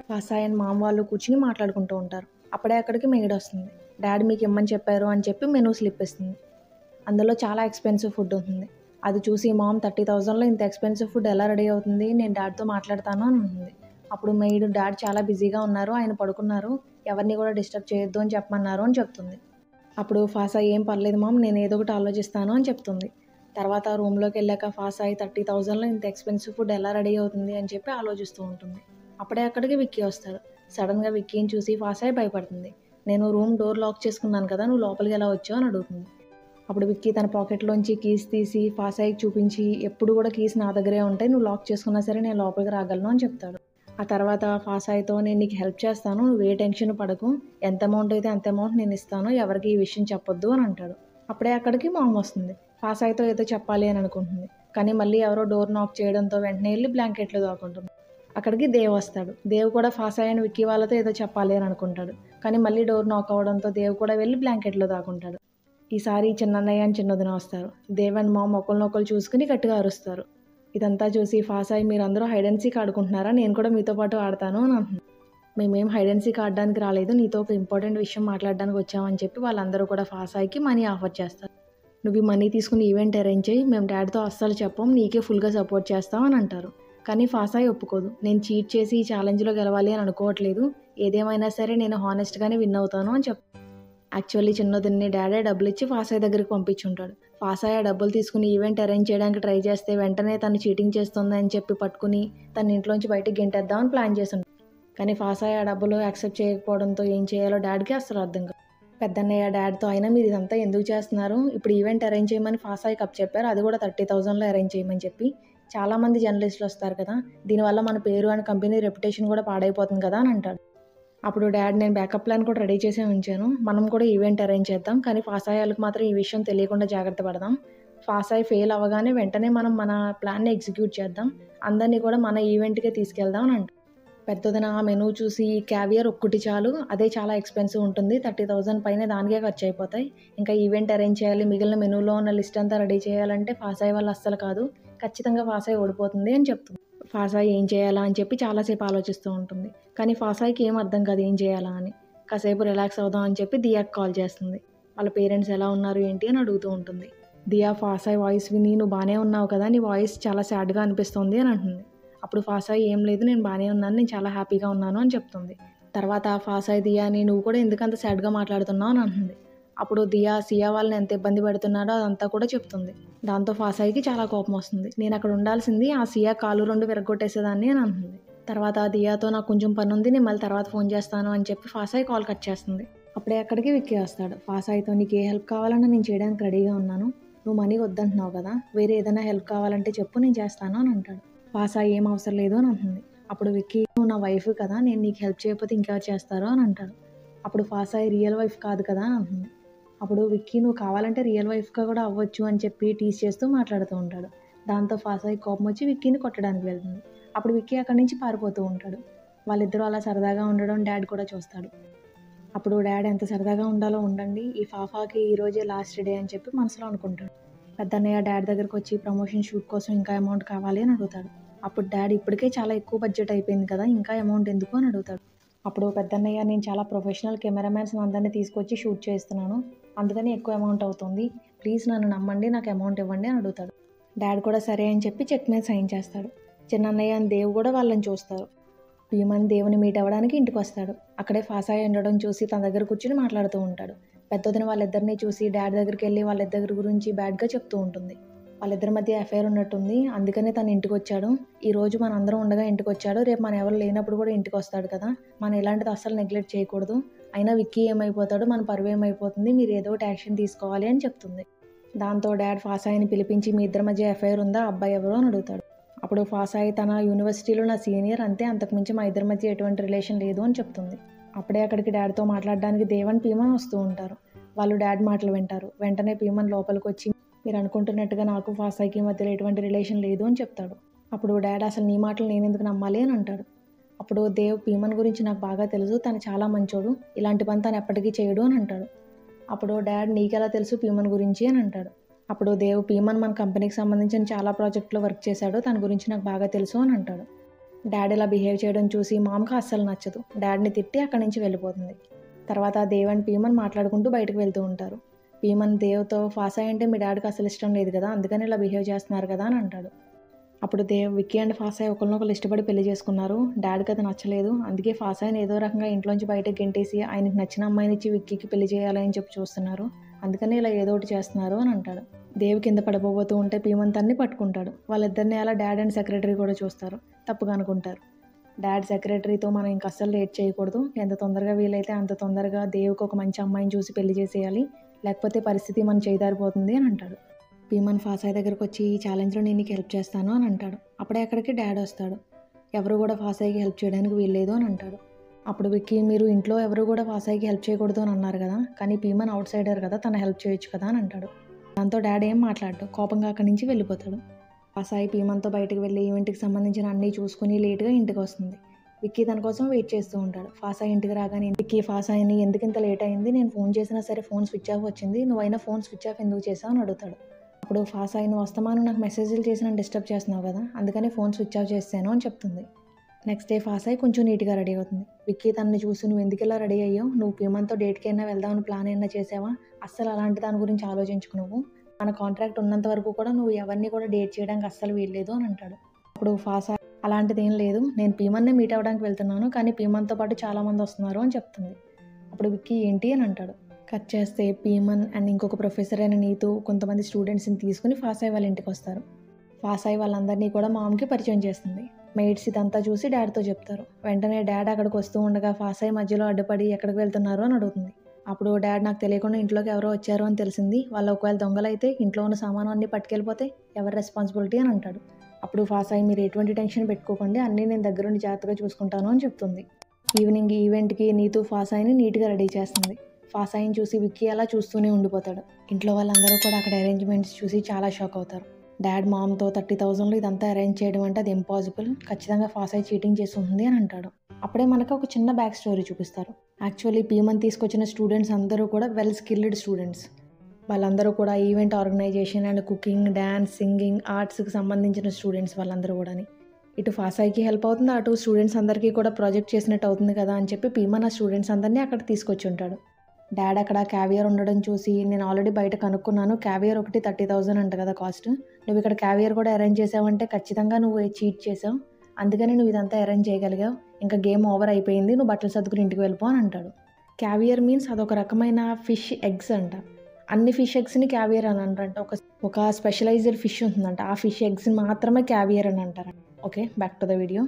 వాసాయ్ and మామ వాళ్ళు కూర్చుని మాట్లాడుకుంటూ ఉంటారు. అప్పుడే అక్కడికి మెయిడ్ వస్తుంది. డాడీ మీకు ఇమ్మని చెప్పారు అని చెప్పి మెనూ స్లిప్ ఇస్తుంది. అందులో చాలా ఎక్స్పెన్సివ్ ఫుడ్ ఉంటుంది. అది చూసి మామ్ 30,000లో ఇంత ఎక్స్పెన్సివ్ ఫుడ్ ఎలా రెడీ అవుతుంది, నేను డాడీతో మాట్లాడతాను అని ఉంటుంది. అప్పుడు మెయిడ్ డాడీ చాలా బిజీగా ఉన్నారు, ఆయన పడుకున్నారు, ఎవరిని కూడా డిస్టర్బ్ చేయొద్దు అని చెప్పమన్నారు అని చెప్తుంది. అప్పుడు ఫాసాయ్ ఏం పర్లేదు మామ్, నేను ఏదో ఒకటి ఆలోచిస్తాను అని చెప్తుంది. తర్వాత రూమ్లోకి వెళ్ళాక ఫాసాయ్ 30,000లో ఇంత ఎక్స్పెన్సివ్ ఫుడ్ ఎలా రెడీ అవుతుంది అని చెప్పి ఆలోచిస్తూ ఉంటుంది. అప్పుడే అక్కడికి విక్కీ వస్తాడు. సడన్గా విక్కీని చూసి ఫాసాయ్ భయపడుతుంది. నేను రూమ్ డోర్ లాక్ చేసుకున్నాను కదా, నువ్వు లోపలికి ఎలా వచ్చావు అని అడుగుతుంది. అప్పుడు విక్కీ తన పాకెట్లోంచి కీస్ తీసి ఫాసాయ్కి చూపించి, ఎప్పుడు కూడా కీస్ నా దగ్గరే ఉంటాయి, నువ్వు లాక్ చేసుకున్నా సరే నేను లోపలికి రాగలను అని చెప్తాడు. ఆ తర్వాత ఫాసాయ్తో నేను నీకు హెల్ప్ చేస్తాను, నువ్వు ఏ టెన్షన్ పడకు, ఎంత అమౌంట్ అయితే అంత అమౌంట్ నేను ఇస్తాను, ఎవరికి ఈ విషయం చెప్పొద్దు అని అంటాడు. అప్పుడే అక్కడికి మామ్ వస్తుంది. ఫాసాయ్తో ఏదో చెప్పాలి అని అనుకుంటుంది, కానీ మళ్ళీ ఎవరో డోర్ నాక్ చేయడంతో వెంటనే వెళ్ళి బ్లాంకెట్లో దాక్కుంటుంది. అక్కడికి దేవ్ వస్తాడు. దేవ్ కూడా ఫాసాయ్ అండ్ విక్కీ వాళ్ళతో ఏదో చెప్పాలి అని అనుకుంటాడు, కానీ మళ్ళీ డోర్ నాక్ అవ్వడంతో దేవ్ కూడా వెళ్ళి బ్లాంకెట్లో దాక్కుంటాడు. ఈసారి చిన్నన్నయ్య అని చిన్నదిన వస్తారు. దేవ్ అండ్ మామ్ ఒకరినొకరు చూసుకుని గట్టిగా అరుస్తారు. ఇదంతా చూసి ఫాసాయ్ మీరందరూ హైడ్ అండ్ సీక్ ఆడుకుంటున్నారా, నేను కూడా మీతో పాటు ఆడతాను అని అంటుంది. మేమేం హైడ్ అండ్ సీక్ ఆడడానికి రాలేదు, నీతో ఒక ఇంపార్టెంట్ విషయం మాట్లాడడానికి వచ్చామని చెప్పి వాళ్ళందరూ కూడా ఫాసాయ్కి మనీ ఆఫర్ చేస్తారు. నువ్వు ఈ మనీ తీసుకుని ఈవెంట్ అరేంజ్ చేయి, మేము డాడీతో అస్సలు చెప్పం, నీకే ఫుల్గా సపోర్ట్ చేస్తాం అని అంటారు. కానీ ఫాసాయ్ ఒప్పుకోదు. నేను చీట్ చేసి ఈ ఛాలెంజ్లో గెలవాలి అని అనుకోవట్లేదు, ఏదేమైనా సరే నేను హానెస్ట్గానే విన్ అవుతాను అని చెప్తాను. యాక్చువల్లీ చిన్నదిన్ని డాడీ డబ్బులు ఇచ్చి ఫాసాయ్ దగ్గరికి పంపించుంటాడు. ఫాసాయ్ ఆ డబ్బులు తీసుకుని ఈవెంట్ అరేంజ్ చేయడానికి ట్రై చేస్తే వెంటనే తను చీటింగ్ చేస్తుంది అని చెప్పి పట్టుకుని తన ఇంట్లోంచి బయటకు గెంటేద్దామని ప్లాన్ చేస్తుంటాడు. కానీ ఫాసాయ్ ఆ డబ్బులు యాక్సెప్ట్ చేయకపోవడంతో ఏం చేయాలో డాడీకి అసలు అర్థం కాదు. పెద్దన్నయ్య డాడీతో అయినా మీరు ఇదంతా ఎందుకు చేస్తున్నారు, ఇప్పుడు ఈవెంట్ అరేంజ్ చేయమని ఫాసాయ్కి అప్ చెప్పారు, అది కూడా 30,000లో అరేంజ్ చేయమని చెప్పి. చాలామంది జర్నలిస్టులు వస్తారు కదా, దీనివల్ల మన పేరు అండ్ కంపెనీ రెప్యుటేషన్ కూడా పాడైపోతుంది కదా అని అంటాడు. అప్పుడు డాడ్ నేను బ్యాకప్ ప్లాన్ కూడా రెడీ చేసే ఉంచాను, మనం కూడా ఈవెంట్ అరేంజ్ చేద్దాం, కానీ ఫాసాయ్ వాళ్ళకి మాత్రం ఈ విషయం తెలియకుండా జాగ్రత్త పడదాం. ఫాసాయ్ ఫెయిల్ అవ్వగానే వెంటనే మనం మన ప్లాన్ని ఎగ్జిక్యూట్ చేద్దాం, అందరినీ కూడా మన ఈవెంట్కే తీసుకెళ్దాం అని అంటారు. పెద్దదిన ఆ మెనూ చూసి క్యావియర్ ఒక్కటి చాలు, అదే చాలా ఎక్స్పెన్సివ్ ఉంటుంది, 30,000 పైన దానికే ఖర్చు అయిపోతాయి, ఇంకా ఈవెంట్ అరేంజ్ చేయాలి, మిగిలిన మెనూలో ఉన్న లిస్ట్ అంతా రెడీ చేయాలంటే ఫాసాయ్ వాళ్ళు అస్సలు కాదు, ఖచ్చితంగా ఫాసాయ్ ఓడిపోతుంది అని చెప్తుంది. ఫాసాయ్ ఏం చేయాలా అని చెప్పి చాలాసేపు ఆలోచిస్తూ ఉంటుంది, కానీ ఫాసాయ్కి ఏం అర్థం కాదు ఏం చేయాలా అని. కాసేపు రిలాక్స్ అవుదాం అని చెప్పి దియాకి కాల్ చేస్తుంది. వాళ్ళ పేరెంట్స్ ఎలా ఉన్నారు ఏంటి అని అడుగుతూ ఉంటుంది. దియా ఫాసాయ్ వాయిస్ విని నువ్వు బాగానే ఉన్నావు కదా, నీ వాయిస్ చాలా సాడ్గా అనిపిస్తుంది అని అంటుంది. అప్పుడు ఫాసాయ్ ఏం లేదు, నేను బాగానే ఉన్నాను, నేను చాలా హ్యాపీగా ఉన్నాను అని చెప్తుంది. తర్వాత ఫాసాయ్ దియాని నువ్వు కూడా ఎందుకంత సాడ్గా మాట్లాడుతున్నావు అని అంటుంది. అప్పుడు దియా సియా వాళ్ళని ఎంత ఇబ్బంది పెడుతున్నాడో అదంతా కూడా చెప్తుంది. దాంతో ఫాసాయ్కి చాలా కోపం వస్తుంది. నేను అక్కడ ఉండాల్సింది ఆ సియా కాలు 2 విరగొట్టేసేదాన్ని అని అంటుంది. తర్వాత దియాతో నాకు కొంచెం పని ఉంది, నేను మళ్ళీ తర్వాత ఫోన్ చేస్తాను అని చెప్పి ఫాసాయ్ కాల్ కట్ చేస్తుంది. అప్పుడే అక్కడికి విక్కీ వస్తాడు. ఫాసాయ్తో నీకు ఏ హెల్ప్ కావాలన్నా నేను చేయడానికి రెడీగా ఉన్నాను, నువ్వు మనీ వద్దంటున్నావు కదా, వేరే ఏదైనా హెల్ప్ కావాలంటే చెప్పు, నేను చేస్తాను అని అంటాడు. ఫాసాయ్ ఏం అవసరం లేదు అని అంటుంది. అప్పుడు విక్కీ నువ్వు నా వైఫ్ కదా, నేను నీకు హెల్ప్ చేయకపోతే ఇంకెవరు చేస్తారో అని అంటాడు. అప్పుడు ఫాసాయ్ రియల్ వైఫ్ కాదు కదా అని అంటుంది. అప్పుడు విక్కీ నువ్వు కావాలంటే రియల్ వైఫ్గా కూడా అవ్వచ్చు అని చెప్పి టీజ్ చేస్తూ మాట్లాడుతూ ఉంటాడు. దాంతో ఫాసాయ్ కోపం వచ్చి విక్కీని కొట్టడానికి వెళ్తుంది. అప్పుడు విక్కీ అక్కడి నుంచి పారిపోతూ ఉంటాడు. వాళ్ళిద్దరూ అలా సరదాగా ఉండడం డాడ్ కూడా చూస్తాడు. అప్పుడు డాడ్ ఎంత సరదాగా ఉండాలో ఉండండి, ఈ ఫాఫాకి ఈరోజే లాస్ట్ డే అని చెప్పి మనసులో అనుకుంటాడు. పెద్దన్నయ్య డాడ్ దగ్గరకు వచ్చి ప్రమోషన్ షూట్ కోసం ఇంకా అమౌంట్ కావాలి అని అడుగుతాడు. అప్పుడు డాడ్ ఇప్పటికే చాలా ఎక్కువ బడ్జెట్ అయిపోయింది కదా, ఇంకా అమౌంట్ ఎందుకు అని అడుగుతాడు. అప్పుడు పెద్దన్నయ్య నేను చాలా ప్రొఫెషనల్ కెమెరామ్యాన్స్ అందరినీ తీసుకొచ్చి షూట్ చేస్తున్నాను, అందుకని ఎక్కువ అమౌంట్ అవుతుంది, ప్లీజ్ నన్ను నమ్మండి, నాకు అమౌంట్ ఇవ్వండి అని అడుగుతాడు. డాడ్ కూడా సరే అని చెప్పి చెక్ మీద సైన్ చేస్తాడు. చిన్నన్నయ్య అని దేవ్ కూడా వాళ్ళని చూస్తారు. భీమన్ దేవుని మీట్ అవ్వడానికి ఇంటికి వస్తాడు. అక్కడే ఫాసాయ్ ఉండడం చూసి తన దగ్గర కూర్చుని మాట్లాడుతూ ఉంటాడు. పెద్దదిన వాళ్ళిద్దరినీ చూసి డాడ్ దగ్గరికి వెళ్ళి వాళ్ళిద్దరి గురించి బ్యాడ్గా చెప్తూ ఉంటుంది. వాళ్ళిద్దరి మధ్య అఫైర్ ఉన్నట్టుంది, అందుకనే తను ఇంటికి వచ్చాడు, ఈ రోజు మన అందరం ఉండగా ఇంటికి వచ్చాడు, రేపు మన ఎవరు లేనప్పుడు కూడా ఇంటికి వస్తాడు కదా, మనం ఇలాంటిది అస్సలు నెగ్లెక్ట్ చేయకూడదు, అయినా విక్కీ ఏమైపోతాడు, మన పరువు ఏమైపోతుంది, మీరు ఏదో ఒకటి యాక్షన్ తీసుకోవాలి అని చెప్తుంది. దాంతో డాడ్ ఫాసాయ్ని పిలిపించి మీ ఇద్దరి మధ్య అఫైర్ ఉందా, అబ్బాయి ఎవరు అని అడుగుతాడు. అప్పుడు ఫాసాయ్ తన యూనివర్సిటీలో నా సీనియర్, అంతే, అంతకుమించి మా ఇద్దరి మధ్య ఎటువంటి రిలేషన్ లేదు అని చెప్తుంది. అప్పుడే అక్కడికి డాడ్తో మాట్లాడడానికి దేవన్ పీమన్ వస్తూ ఉంటారు. వాళ్ళు డాడ్ మాటలు వింటారు. వెంటనే పీమన్ లోపలికి వచ్చి మీరు అనుకుంటున్నట్టుగా నాకు ఫాసాయ్కి మధ్యలో ఎటువంటి రిలేషన్ లేదు అని చెప్తాడు. అప్పుడు డాడ్ అసలు నీ మాటలు నేను ఎందుకు నమ్మాలి అని అంటాడు. అప్పుడు దేవ్ పీమన్ గురించి నాకు బాగా తెలుసు, తను చాలా మంచోడు, ఇలాంటి పని తను ఎప్పటికీ చేయడు అని అంటాడు. అప్పుడు డాడ్ నీకెలా తెలుసు పీమన్ గురించి అని అంటాడు. అప్పుడు దేవ్ పీమన్ మన కంపెనీకి సంబంధించిన చాలా ప్రాజెక్టులో వర్క్ చేశాడు, తన గురించి నాకు బాగా తెలుసు అని అంటాడు. డాడ్ ఇలా బిహేవ్ చేయడం చూసి మామ్కి అస్సలు నచ్చదు. డాడ్ని తిట్టి అక్కడి నుంచి వెళ్ళిపోతుంది. తర్వాత దేవ్ అండ్ పీమన్ మాట్లాడుకుంటూ బయటకు వెళ్తూ ఉంటారు. పీమన్ దేవ్తో ఫాసాయ్ అంటే మీ డాడ్కి అసలు ఇష్టం లేదు కదా, అందుకని ఇలా బిహేవ్ చేస్తున్నారు కదా అని అంటాడు. అప్పుడు దేవ్ విక్కీ అండ్ ఫాసాయ్ ఒకరినొకరు ఇష్టపడి పెళ్లి చేసుకున్నారు, డాడ్కి అది నచ్చలేదు, అందుకే ఫాసాయ్ని ఏదో రకంగా ఇంట్లోంచి బయటకు గెంటేసి ఆయనకి నచ్చిన అమ్మాయిని ఇచ్చి విక్కీకి పెళ్లి చేయాలని చెప్పి చూస్తున్నారు, అందుకని ఇలా ఏదో ఒకటి చేస్తున్నారు అని అంటాడు. దేవ్ కింద పడిపోతూ ఉంటే పీమన్ తన్ని పట్టుకుంటాడు. వాళ్ళిద్దరిని అలా డాడ్ అండ్ సెక్రటరీ కూడా చూస్తారు. తప్పుగా అనుకుంటారు. డాడ్ సెక్రటరీతో మనం ఇంక అస్సలు లేట్ చేయకూడదు, ఎంత తొందరగా వీలైతే అంత తొందరగా దేవుకి ఒక మంచి అమ్మాయిని చూసి పెళ్లి చేసేయాలి, లేకపోతే పరిస్థితి మన చేదారిపోతుంది అని అంటాడు. పీమన్ ఫాసాయ్ దగ్గరకు వచ్చి ఈ ఛాలెంజ్లో నేను నీకు హెల్ప్ చేస్తాను అని అంటాడు. అప్పుడే అక్కడికి డాడ్ వస్తాడు. ఎవరు కూడా ఫాసాయ్కి హెల్ప్ చేయడానికి వీల్లేదు అని అంటాడు. అప్పుడు విక్కీ మీరు ఇంట్లో ఎవరు కూడా ఫాసాయ్కి హెల్ప్ చేయకూడదు అని అన్నారు కదా, కానీ పీమన్ అవుట్ సైడర్ కదా, తన హెల్ప్ చేయొచ్చు కదా అని అంటాడు. దాంతో డాడ్ ఏం మాట్లాడు, కోపంగా అక్కడి నుంచి వెళ్ళిపోతాడు. ఫాసాయ్ పీమన్తో బయటకు వెళ్ళి ఈవెంట్కి సంబంధించిన అన్నీ చూసుకుని లేట్గా ఇంటికి వస్తుంది. విక్కీ తన కోసం వెయిట్ చేస్తూ ఉంటాడు. ఫాసాయ్ ఇంటికి రాగానే విక్కీ ఫాసాయ్ని ఎందుకు ఇంత లేట్ అయింది, నేను ఫోన్ చేసినా సరే ఫోన్ స్విచ్ ఆఫ్ వచ్చింది, నువ్వైనా ఫోన్ స్విచ్ ఆఫ్ ఎందుకు చేసావు అని అడుగుతాడు. అప్పుడు ఫాసాయ్ నువ్వు వస్తామాను నాకు మెసేజ్లు చేసి నన్ను డిస్టర్బ్ చేస్తున్నావు కదా, అందుకని ఫోన్ స్విచ్ ఆఫ్ చేస్తాను అని చెప్తుంది. నెక్స్ట్ డే ఫాసాయ్ కొంచెం నీట్గా రెడీ అవుతుంది. విక్కీ తనని చూసి నువ్వు ఎందుకు ఇలా రెడీ అయ్యావు, నువ్వు పీమన్తో డేట్కి అయినా వెళ్దామని ప్లాన్ అయినా చేసావా, అస్సలు అలాంటి దాని గురించి ఆలోచించుకు, నువ్వు మన కాంట్రాక్ట్ ఉన్నంత వరకు కూడా నువ్వు ఎవరిని కూడా డేట్ చేయడానికి అస్సలు వీల్లేదు అని అంటాడు. అప్పుడు ఫాసాయ్ అలాంటిది ఏం లేదు, నేను పీమన్నే మీట్ అవ్వడానికి వెళ్తున్నాను, కానీ పీమన్తో పాటు చాలామంది వస్తున్నారు అని చెప్తుంది. అప్పుడు విక్కీ ఏంటి అని అంటాడు. కట్ చేస్తే పీమన్ అండ్ ఇంకొక ప్రొఫెసర్ అయిన నీతు కొంతమంది స్టూడెంట్స్ని తీసుకుని ఫాసాయ్ వాళ్ళ ఇంటికి వస్తారు. ఫాసాయ్ వాళ్ళందరినీ కూడా మామ్కి పరిచయం చేస్తుంది. మెయిడ్స్ ఇదంతా చూసి డాడ్తో చెప్తారు. వెంటనే డాడ్ అక్కడికి వస్తూ ఉండగా ఫాసాయ్ మధ్యలో అడ్డుపడి ఎక్కడికి వెళ్తున్నారు అని అడుగుతుంది. అప్పుడు డాడ్ నాకు తెలియకుండా ఇంట్లోకి ఎవరో వచ్చారు అని తెలిసింది, వాళ్ళు ఒకవేళ దొంగలైతే ఇంట్లో ఉన్న సామాను అన్నీ పట్టుకెళ్ళిపోతే ఎవరి రెస్పాన్సిబిలిటీ అని అంటాడు. అప్పుడు ఫాసాయ్ మీరు ఎటువంటి టెన్షన్ పెట్టుకోకండి, అన్నీ నేను దగ్గరుండి జాగ్రత్తగా చూసుకుంటాను అని చెప్తుంది. ఈవినింగ్ ఈవెంట్కి నీతు ఫాసాయ్ని నీట్గా రెడీ చేస్తుంది. ఫాసాయ్ని చూసి విక్కీ అలా చూస్తూనే ఉండిపోతాడు. ఇంట్లో వాళ్ళందరూ కూడా అక్కడ అరేంజ్మెంట్స్ చూసి చాలా షాక్ అవుతారు. డాడ్ మామ్తో 30,000లో ఇదంతా అరేంజ్ చేయడం అంటే అది ఇంపాసిబుల్, ఖచ్చితంగా ఫాసాయ్ చీటింగ్ చేస్తుంది అని అంటాడు. అప్పుడే మనకు ఒక చిన్న బ్యాక్ స్టోరీ చూపిస్తారు. యాక్చువల్లీ పీమన్ తీసుకొచ్చిన స్టూడెంట్స్ అందరూ కూడా వెల్ స్కిల్డ్ స్టూడెంట్స్. వాళ్ళందరూ కూడా event organisation and cooking, dance, singing, ఆర్ట్స్కి సంబంధించిన స్టూడెంట్స్ వాళ్ళందరూ కూడా. ఇటు ఫాసాయ్కి హెల్ప్ అవుతుంది, అటు స్టూడెంట్స్ అందరికీ కూడా ప్రాజెక్ట్ చేసినట్టు అవుతుంది కదా అని చెప్పి పీమన్ ఆ స్టూడెంట్స్ అందరినీ అక్కడ తీసుకొచ్చి ఉంటాడు. డాడ్ అక్కడ క్యావియర్ ఉండడం చూసి నేను ఆల్రెడీ బయట కనుక్కున్నాను, క్యావియర్ ఒకటి 30,000 అంట కదా కాస్ట్, నువ్వు ఇక్కడ క్యావియర్ కూడా అరేంజ్ చేసావంటే ఖచ్చితంగా నువ్వు చీట్ చేసావు, అందుకని నువ్వు ఇదంతా అరేంజ్ చేయగలిగావు, ఇంకా గేమ్ ఓవర్ అయిపోయింది, నువ్వు బట్టలు సర్దుకుని ఇంటికి వెళ్ళిపో అని అంటాడు. క్యావియర్ మీన్స్ అదొక రకమైన ఫిష్ ఎగ్స్ అంట. అన్ని ఫిష్ ఎగ్స్ని క్యావియర్ అని అంటారంట. ఒక స్పెషలైజ్డ్ ఫిష్ ఉంటుందంట, ఆ ఫిష్ ఎగ్స్ని మాత్రమే క్యావియర్ అని అంటారంట. Okay, back to the video.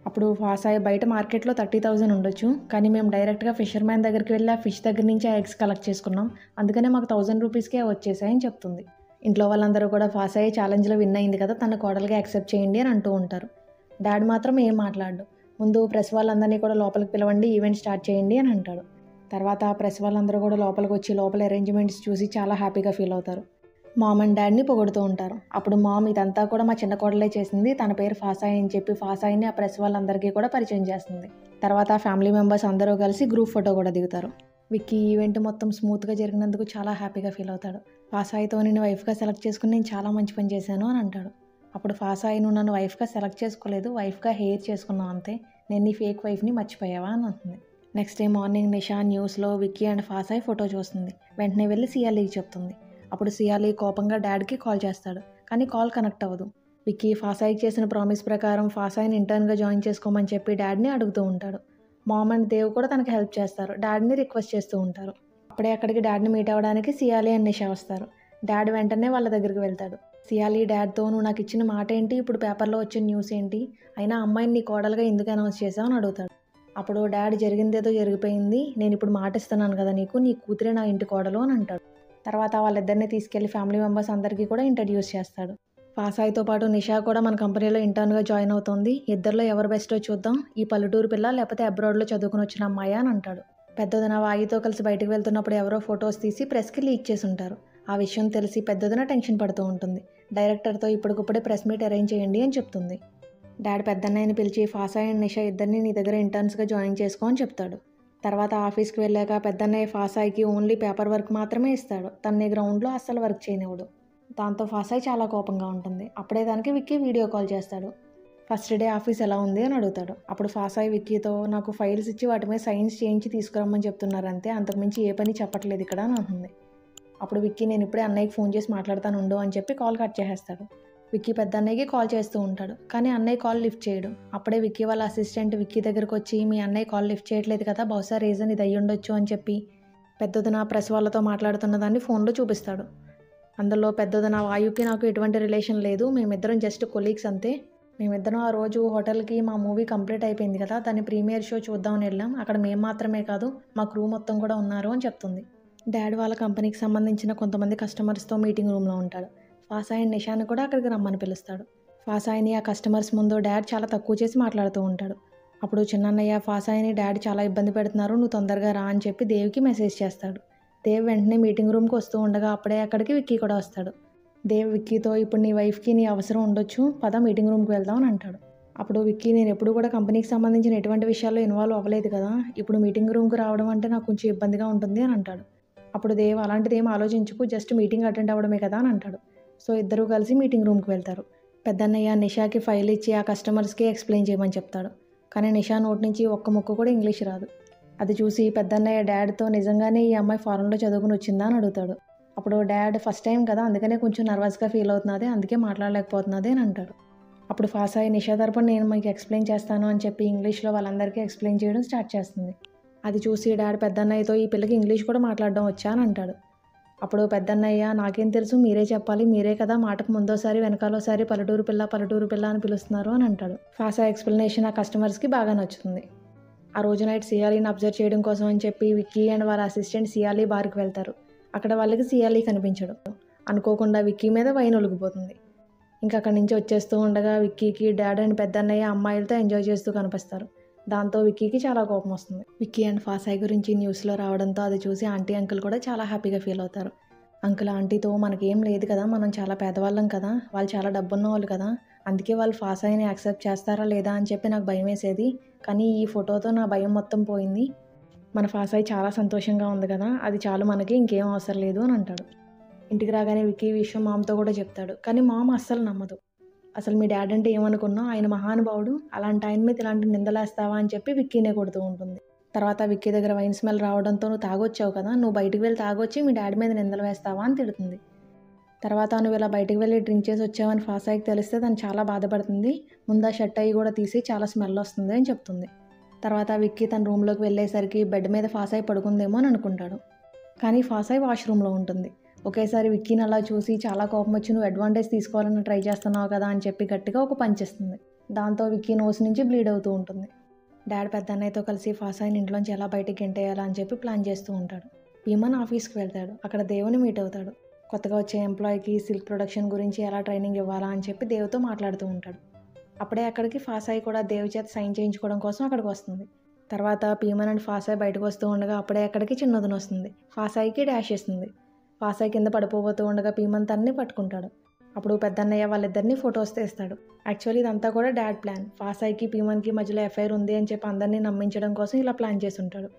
అప్పుడు ఫాసాయ్ బయట మార్కెట్లో 30,000 ఉండొచ్చు, కానీ మేము డైరెక్ట్గా ఫిషర్ మ్యాన్ దగ్గరికి వెళ్ళి ఆ ఫిష్ దగ్గర నుంచి ఆ ఎగ్స్ కలెక్ట్ చేసుకున్నాం, అందుకనే మాకు 1000 రూపీస్కే వచ్చేసాయని చెప్తుంది. ఇంట్లో వాళ్ళందరూ కూడా ఫాసాయ్ ఛాలెంజ్లో విన్ అయింది కదా, తన కోడలుగా యాక్సెప్ట్ చేయండి అని అంటూ ఉంటారు. డాడ్ మాత్రం ఏం మాట్లాడు, ముందు ప్రెస్ వాళ్ళందరినీ కూడా లోపలికి పిలవండి, ఈవెంట్ స్టార్ట్ చేయండి అని అంటాడు. తర్వాత ప్రెస్ వాళ్ళందరూ కూడా లోపలికి వచ్చి లోపల అరేంజ్మెంట్స్ చూసి చాలా హ్యాపీగా ఫీల్ అవుతారు. మామ్ అండ్ డాడ్ని పొగుడుతూ ఉంటారు. అప్పుడు మామ్ ఇదంతా కూడా మా చిన్న కోడలే చేసింది, తన పేరు ఫాసాయ్ అని చెప్పి ఫాసాయ్ని ఆ ప్రెస్ వాళ్ళందరికీ కూడా పరిచయం చేస్తుంది. తర్వాత ఫ్యామిలీ మెంబర్స్ అందరూ కలిసి గ్రూప్ ఫోటో కూడా దిగుతారు. విక్కీ ఈవెంట్ మొత్తం స్మూత్గా జరిగినందుకు చాలా హ్యాపీగా ఫీల్ అవుతాడు. ఫాసాయ్తో నేను వైఫ్గా సెలెక్ట్ చేసుకుని నేను చాలా మంచి పని చేశాను అని అంటాడు. అప్పుడు ఫాసాయ్ నువ్వు నన్ను వైఫ్గా సెలెక్ట్ చేసుకోలేదు, వైఫ్గా హెయిర్ చేసుకున్నావు అంతే, నేను నీ ఫేక్ వైఫ్ని మర్చిపోయావా అని అంటుంది. నెక్స్ట్ డే మార్నింగ్ నిషా న్యూస్లో విక్కీ అండ్ ఫాసాయ్ ఫోటో చూస్తుంది. వెంటనే వెళ్ళి సియాలీకి చెప్తుంది. అప్పుడు సియాలీ కోపంగా డాడ్కి కాల్ చేస్తాడు, కానీ కాల్ కనెక్ట్ అవ్వదు. విక్కీ ఫాసాయ్కి చేసిన ప్రామిస్ ప్రకారం ఫాసాయ్ని ఇంటర్న్గా జాయిన్ చేసుకోమని చెప్పి డాడ్ని అడుగుతూ ఉంటాడు. మామ్ అండ్ దేవ్ కూడా తనకి హెల్ప్ చేస్తారు, డాడ్ని రిక్వెస్ట్ చేస్తూ ఉంటారు. అప్పుడే అక్కడికి డాడ్ని మీట్ అవ్వడానికి సియాలీ అండ్ నిషా వస్తారు. డాడ్ వెంటనే వాళ్ళ దగ్గరికి వెళ్తాడు. సియాలీ డాడ్తో నువ్వు నాకు ఇచ్చిన మాట ఏంటి, ఇప్పుడు పేపర్లో వచ్చిన న్యూస్ ఏంటి, అయినా అమ్మాయిని నీ కోడలుగా ఎందుకు అనౌన్స్ చేసావు అని అడుగుతాడు. అప్పుడు డాడ్ జరిగిందేదో జరిగిపోయింది, నేను ఇప్పుడు మాట ఇస్తున్నాను కదా నీకు, నీ కూతురే నా ఇంటి కోడలు అని అంటాడు. తర్వాత వాళ్ళిద్దరిని తీసుకెళ్లి ఫ్యామిలీ మెంబర్స్ అందరికీ కూడా ఇంట్రడ్యూస్ చేస్తాడు. ఫాసాయ్తో పాటు నిషా కూడా మన కంపెనీలో ఇంటర్న్గా జాయిన్ అవుతుంది, ఇద్దరిలో ఎవరు బెస్టో చూద్దాం, ఈ పల్లెటూరు పిల్ల లేకపోతే అబ్రాడ్లో చదువుకుని వచ్చిన అమ్మాయి అని అంటాడు. పెద్దదిన వాయితో కలిసి బయటకు వెళ్తున్నప్పుడు ఎవరో ఫొటోస్ తీసి ప్రెస్కి లీక్ చేసి ఉంటారు. ఆ విషయం తెలిసి పెద్దదిన టెన్షన్ పడుతూ ఉంటుంది. డైరెక్టర్తో ఇప్పటికప్పుడే ప్రెస్ మీట్ అరేంజ్ చేయండి అని చెప్తుంది. డాడ్ పెద్దన్నయ్యని పిలిచి ఫాసాయ్ అండ్ నిషా ఇద్దరిని నీ దగ్గర ఇంటర్న్స్గా జాయిన్ చేసుకో అని చెప్తాడు. తర్వాత ఆఫీస్కి వెళ్ళాక పెద్దన్నయ్య ఫాసాయ్కి ఓన్లీ పేపర్ వర్క్ మాత్రమే ఇస్తాడు, తన్ని గ్రౌండ్లో అస్సలు వర్క్ చేయనివ్వడు. దాంతో ఫాసాయ్ చాలా కోపంగా ఉంటుంది. అప్పుడే దానికి విక్కీ వీడియో కాల్ చేస్తాడు. ఫస్ట్ డే ఆఫీస్ ఎలా ఉంది అని అడుగుతాడు. అప్పుడు ఫాసాయి విక్కీతో నాకు ఫైల్స్ ఇచ్చి వాటి మీద సైన్స్ చేయించి తీసుకురమ్మని చెప్తున్నారు అంతే, అంతకుమించి ఏ పని చెప్పట్లేదు ఇక్కడ అని అంటుంది. అప్పుడు విక్కీ నేను ఇప్పుడే అన్నయ్యకి ఫోన్ చేసి మాట్లాడతాను ఉండు అని చెప్పి కాల్ కట్ చేసేస్తాడు. విక్కీ పెద్ద అన్నయ్యకి కాల్ చేస్తూ ఉంటాడు, కానీ అన్నయ్య కాల్ లిఫ్ట్ చేయడు. అప్పుడే విక్కీ వాళ్ళ అసిస్టెంట్ విక్కీ దగ్గరకు వచ్చి మీ అన్నయ్య కాల్ లిఫ్ట్ చేయట్లేదు కదా, బహుశా రీజన్ ఇది అయ్యి ఉండొచ్చు అని చెప్పి పెద్దొదిన ప్రెస్ వాళ్ళతో మాట్లాడుతున్న దాన్ని ఫోన్లో చూపిస్తాడు. అందులో పెద్దొదిన వాయుకి నాకు ఎటువంటి రిలేషన్ లేదు, మేమిద్దరం జస్ట్ కొలీగ్స్ అంతే. మేమిద్దరం ఆ రోజు హోటల్కి మా మూవీ కంప్లీట్ అయిపోయింది కదా, దాని ప్రీమియర్ షో చూద్దామని వెళ్ళాం. అక్కడ మేము మాత్రమే కాదు మా క్రూ మొత్తం కూడా ఉన్నారు అని చెప్తుంది. డాడ్ వాళ్ళ కంపెనీకి సంబంధించిన కొంతమంది కస్టమర్స్తో మీటింగ్ రూమ్లో ఉంటాడు. ఫాసాయి నిషాని కూడా అక్కడికి రమ్మని పిలుస్తాడు. ఫాసాయిని ఆ కస్టమర్స్ ముందు డాడ్ చాలా తక్కువ చేసి మాట్లాడుతూ ఉంటాడు. అప్పుడు చిన్నన్నయ్య ఫాసాయిని డాడ్ చాలా ఇబ్బంది పెడుతున్నారు, నువ్వు తొందరగా రా అని చెప్పి దేవ్కి మెసేజ్ చేస్తాడు. దేవ్ వెంటనే మీటింగ్ రూమ్కి వస్తూ ఉండగా అప్పుడే అక్కడికి విక్కీ కూడా వస్తాడు. దేవ్ విక్కీతో ఇప్పుడు నీ వైఫ్కి నీ అవసరం ఉండొచ్చు, పద మీటింగ్ రూమ్కి వెళ్దాం అని అంటాడు. అప్పుడు విక్కీ నేను ఎప్పుడు కూడా కంపెనీకి సంబంధించిన ఎటువంటి విషయాల్లో ఇన్వాల్వ్ అవ్వలేదు కదా, ఇప్పుడు మీటింగ్ రూమ్కి రావడం అంటే నాకు కొంచెం ఇబ్బందిగా ఉంటుంది అని అంటాడు. అప్పుడు దేవ్ అలాంటిది ఏం ఆలోచించుకు, జస్ట్ మీటింగ్ అటెండ్ అవ్వడమే కదా అని అంటాడు. సో ఇద్దరూ కలిసి మీటింగ్ రూమ్కి వెళ్తారు. పెద్దన్నయ్య నిషాకి ఫైల్ ఇచ్చి ఆ కస్టమర్స్కి ఎక్స్ప్లెయిన్ చేయమని చెప్తాడు. కానీ నిషా నోటి నుంచి ఒక్క ముక్క కూడా ఇంగ్లీష్ రాదు. అది చూసి పెద్దన్నయ్య డాడ్తో నిజంగానే ఈ అమ్మాయి ఫారెన్లో చదువుకుని వచ్చిందా అని అడుగుతాడు. అప్పుడు డాడ్ ఫస్ట్ టైం కదా అందుకనే కొంచెం నర్వస్గా ఫీల్ అవుతున్నది, అందుకే మాట్లాడలేకపోతున్నది అని అంటాడు. అప్పుడు ఫాసాయి నిషా తరపున నేను మీకు ఎక్స్ప్లెయిన్ చేస్తాను అని చెప్పి ఇంగ్లీష్లో వాళ్ళందరికీ ఎక్స్ప్లెయిన్ చేయడం స్టార్ట్ చేస్తుంది. అది చూసి డాడ్ పెద్దన్నయ్యతో ఈ పిల్లకి ఇంగ్లీష్ కూడా మాట్లాడడం వచ్చా అని అంటాడు. అప్పుడు పెద్దన్నయ్య నాకేం తెలుసు, మీరే చెప్పాలి, మీరే కదా మాటకు ముందోసారి వెనకాలోసారి పల్లెటూరు పిల్ల అని పిలుస్తున్నారు అని అంటాడు. ఫాసా ఎక్స్ప్లెనేషన్ ఆ కస్టమర్స్కి బాగా నచ్చుతుంది. ఆ రోజు నైట్ సియాలీని అబ్జర్వ్ చేయడం కోసం అని చెప్పి విక్కీ అండ్ వాళ్ళ అసిస్టెంట్ సియాలీ బార్కి వెళ్తారు. అక్కడ వాళ్ళకి సియాలీ కనిపించడు. అనుకోకుండా విక్కీ మీద వైన్ ఒలిగిపోతుంది. ఇంకా అక్కడి నుంచి వచ్చేస్తూ ఉండగా విక్కీకి డాడ్ అండ్ పెద్దన్నయ్య అమ్మాయిలతో ఎంజాయ్ చేస్తూ కనిపిస్తారు. దాంతో విక్కీకి చాలా కోపం వస్తుంది. విక్కీ అండ్ ఫాసాయి గురించి న్యూస్లో రావడంతో అది చూసి ఆంటీ అంకుల్ కూడా చాలా హ్యాపీగా ఫీల్ అవుతారు. అంకుల్ ఆంటీతో మనకేం లేదు కదా, మనం చాలా పేదవాళ్ళం కదా, వాళ్ళు చాలా డబ్బున్న వాళ్ళు కదా, అందుకే వాళ్ళు ఫాసాయిని యాక్సెప్ట్ చేస్తారా లేదా అని చెప్పి నాకు భయం వేసేది, కానీ ఈ ఫోటోతో నా భయం మొత్తం పోయింది. మన ఫాసాయి చాలా సంతోషంగా ఉంది కదా, అది చాలు మనకి, ఇంకేం అవసరం లేదు అని అంటాడు. ఇంటికి రాగానే విక్కీ విషయం మామతో కూడా చెప్తాడు, కానీ మామ అస్సలు నమ్మదు. అసలు మీ డాడ్ అంటే ఏమనుకున్నావు, ఆయన మహానుభావుడు, అలాంటి ఆయన మీద ఇలాంటి నిందలేస్తావా అని చెప్పి విక్కీనే కొడుతూ ఉంటుంది. తర్వాత విక్కీ దగ్గర వైన్ స్మెల్ రావడంతో నువ్వు తాగొచ్చావు కదా, నువ్వు బయటికి వెళ్ళి తాగొచ్చి మీ డాడీ మీద నిందలు వేస్తావా అని తిడుతుంది. తర్వాత నువ్వు ఇలా బయటికి వెళ్ళి డ్రింక్ చేసి వచ్చావని ఫాసాయికి తెలిస్తే తను చాలా బాధపడుతుంది, ముందా షర్ట్ అయ్యి కూడా తీసి చాలా స్మెల్ వస్తుంది అని చెప్తుంది. తర్వాత విక్కీ తన రూమ్లోకి వెళ్ళేసరికి బెడ్ మీద ఫాసాయి పడుకుందేమో అని అనుకుంటాడు, కానీ ఫాసాయి వాష్రూమ్లో ఉంటుంది. ఒకేసారి విక్కీని అలా చూసి చాలా కోపం వచ్చి నువ్వు అడ్వాంటేజ్ తీసుకోవాలని ట్రై చేస్తున్నావు కదా అని చెప్పి గట్టిగా ఒక పంచ్ ఇస్తుంది. దాంతో విక్కీ నోస్ నుంచి బ్లీడ్ అవుతూ ఉంటుంది. డాడ్ పెద్దన్నయ్యతో కలిసి ఫాసాయిని ఇంట్లోంచి ఎలా బయటికి గెంటేయాలా అని చెప్పి ప్లాన్ చేస్తూ ఉంటాడు. భీమన్ ఆఫీస్కి వెళ్తాడు. అక్కడ దేవుని మీట్ అవుతాడు. కొత్తగా వచ్చే ఎంప్లాయీకి సిల్క్ ప్రొడక్షన్ గురించి ఎలా ట్రైనింగ్ ఇవ్వాలా అని చెప్పి దేవుతో మాట్లాడుతూ ఉంటాడు. అప్పుడే అక్కడికి ఫాసాయి కూడా దేవ్ చేత సైన్ చేయించుకోవడం కోసం అక్కడికి వస్తుంది. తర్వాత భీమన్ అండ్ ఫాసాయి బయటకు వస్తూ ఉండగా అప్పుడే అక్కడికి చిన్నదిన వస్తుంది. ఫాసాయికి డాష్ ఇస్తుంది. ఫాసాయి కింద పడిపోతూ ఉండగా భీమన్ తన్ని పట్టుకుంటాడు. అప్పుడు పెద్దన్నయ్య వాళ్ళిద్దరిని ఫొటోస్ తీస్తాడు. యాక్చువల్లీ ఇదంతా కూడా డాడ్ ప్లాన్. ఫాసాయికి భీమన్కి మధ్యలో ఎఫ్ఐఆర్ ఉంది అని చెప్పి అందరినీ నమ్మించడం కోసం ఇలా ప్లాన్ చేసి ఉంటాడు.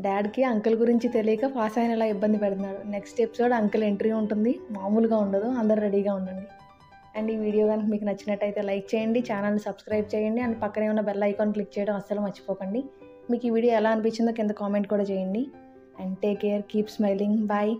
డాడ్కి అంకుల్ గురించి తెలియక ఫాసాయిని ఇలా ఇబ్బంది పెడుతున్నాడు. నెక్స్ట్ ఎపిసోడ్ అంకుల్ ఎంట్రీ ఉంటుంది, మామూలుగా ఉండదు, అందరు రెడీగా ఉండండి. అండ్ ఈ వీడియో కనుక మీకు నచ్చినట్టయితే లైక్ చేయండి, ఛానల్ని సబ్స్క్రైబ్ చేయండి, అండ్ పక్కనే ఉన్న బెల్ ఐకాన్ క్లిక్ చేయడం అస్సలు మర్చిపోకండి. మీకు ఈ వీడియో ఎలా అనిపించిందో కింద కామెంట్ కూడా చేయండి. And take care, keep smiling, bye.